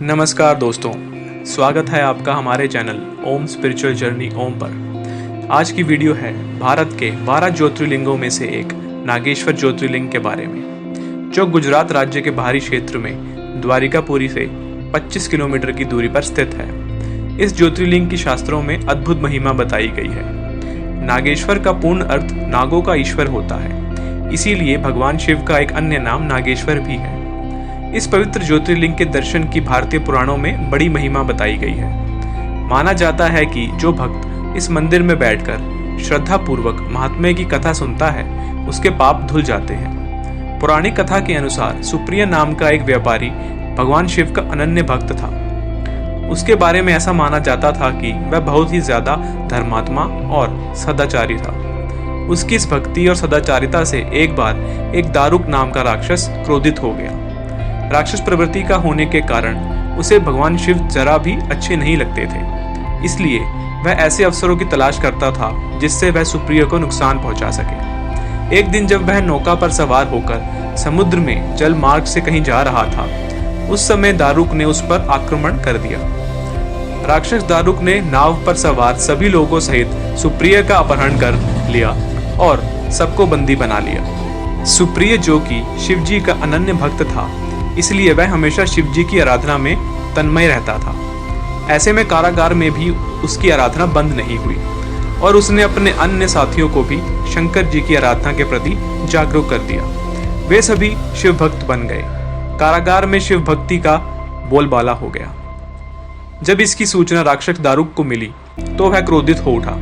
नमस्कार दोस्तों, स्वागत है आपका हमारे चैनल ओम स्पिरिचुअल जर्नी ओम पर। आज की वीडियो है भारत के 12 ज्योतिर्लिंगों में से एक नागेश्वर ज्योतिर्लिंग के बारे में, जो गुजरात राज्य के बाहरी क्षेत्र में द्वारिकापुरी से 25 किलोमीटर की दूरी पर स्थित है। इस ज्योतिर्लिंग की शास्त्रों में अद्भुत महिमा बताई गई है। नागेश्वर का पूर्ण अर्थ नागों का ईश्वर होता है, इसीलिए भगवान शिव का एक अन्य नाम नागेश्वर भी है। इस पवित्र ज्योतिर्लिंग के दर्शन की भारतीय पुराणों में बड़ी महिमा बताई गई है। माना जाता है कि जो भक्त इस मंदिर में बैठकर श्रद्धा पूर्वक महात्म्य की कथा सुनता है, उसके पाप धुल जाते हैं। पौराणिक कथा के अनुसार सुप्रिय नाम का एक व्यापारी भगवान शिव का अनन्य भक्त था। उसके बारे में ऐसा माना जाता था कि वह बहुत ही ज्यादा धर्मात्मा और सदाचारी था। उसकी इस भक्ति और सदाचारिता से एक बार एक दारुक नाम का राक्षस क्रोधित हो गया। राक्षस प्रवृत्ति का होने के कारण उसे भगवान शिव जरा भी अच्छे नहीं लगते थे, इसलिए वह ऐसे अवसरों की तलाश करता था जिससे वह सुप्रिय को नुकसान पहुंचा सके। एक दिन जब वह नौका पर सवार होकर समुद्र में जल मार्ग से कहीं जा रहा था, उस समय दारुक ने उस पर आक्रमण कर दिया। राक्षस दारुक ने नाव पर सवार सभी लोगों सहित सुप्रिय का अपहरण कर लिया और सबको बंदी बना लिया। सुप्रिय, जो कि शिव जी का अनन्य भक्त था, इसलिए वह हमेशा शिव जी की आराधना में तन्मय रहता था। ऐसे में कारागार में भी उसकी आराधना बंद नहीं हुई और उसने अपने अन्य साथियों को भी शंकर जी की आराधना के प्रति जागरूक कर दिया। वे सभी शिव भक्त बन गए। कारागार में शिव भक्ति का बोलबाला हो गया। जब इसकी सूचना राक्षस दारुक को मिली तो वह क्रोधित हो उठा।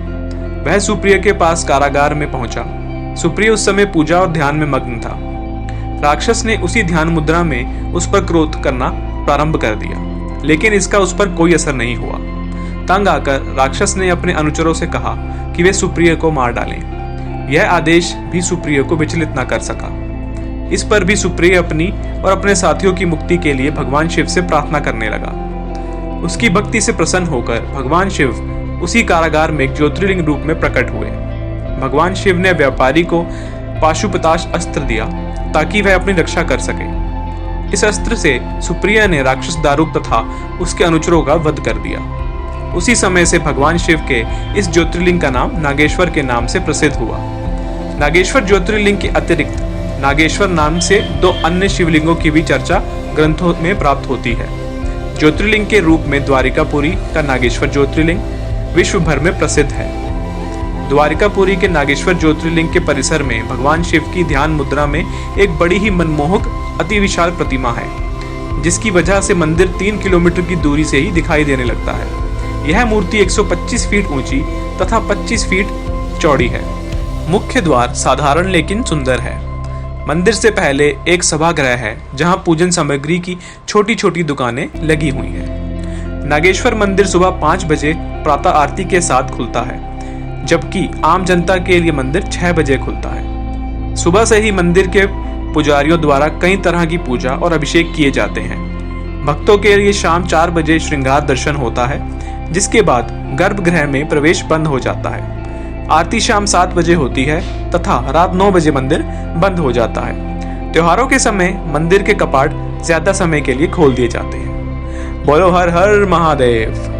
वह सुप्रिय के पास कारागार में पहुंचा। सुप्रिय उस समय पूजा और ध्यान में मग्न था। राक्षस ने उसी ध्यान मुद्रा में उस पर क्रोध करना प्रारंभ कर दिया, लेकिन इसका उस पर कोई असर नहीं हुआ। तंग आकर राक्षस ने अपने अनुचरों से कहा कि वे सुप्रिय को मार डालें। यह आदेश भी सुप्रिय को विचलित न कर सका। इस पर भी सुप्रिय अपनी और अपने साथियों की मुक्ति के लिए भगवान शिव से प्रार्थना करने लगा। उसकी भक्ति से प्रसन्न होकर भगवान शिव उसी कारागार में एक ज्योतिर्लिंग रूप में प्रकट हुए। भगवान शिव ने व्यापारी को पाशुपताश अस्त्र दिया ताकि वह अपनी रक्षा कर सके। इस अस्त्र से सुप्रिय ने राक्षस दारुक तथा उसके अनुचरों का वध कर दिया। उसी समय से भगवान शिव के इस ज्योतिर्लिंग का नाम नागेश्वर के नाम से प्रसिद्ध हुआ। नागेश्वर ज्योतिर्लिंग के अतिरिक्त नागेश्वर नाम से 2 अन्य शिवलिंगों की भी चर्चा ग्रंथों में प्राप्त होती है। ज्योतिर्लिंग के रूप में द्वारिकापुरी का नागेश्वर ज्योतिर्लिंग विश्व भर में प्रसिद्ध है। द्वारिकापुरी के नागेश्वर ज्योतिर्लिंग के परिसर में भगवान शिव की ध्यान मुद्रा में एक बड़ी ही मनमोहक अति विशाल प्रतिमा है, जिसकी वजह से मंदिर 3 किलोमीटर की दूरी से ही दिखाई देने लगता है। यह मूर्ति 125 फीट ऊंची तथा 25 फीट चौड़ी है। मुख्य द्वार साधारण लेकिन सुंदर है। मंदिर से पहले एक सभागृह है, जहां पूजन सामग्री की छोटी छोटी दुकानें लगी हुई हैं। नागेश्वर मंदिर सुबह 5 बजे प्रातः आरती के साथ खुलता है, जबकि आम जनता के लिए मंदिर 6 बजे खुलता है। सुबह से ही मंदिर के पुजारियों द्वारा कई तरह की पूजा और अभिषेक किए जाते हैं। भक्तों के लिए शाम 4 बजे श्रृंगार दर्शन होता है, जिसके बाद गर्भगृह में प्रवेश बंद हो जाता है। आरती शाम 7 बजे होती है तथा रात 9 बजे मंदिर बंद हो जाता है। त्योहारों के समय मंदिर के कपाट ज्यादा समय के लिए खोल दिए जाते हैं। बोलो हर हर महादेव।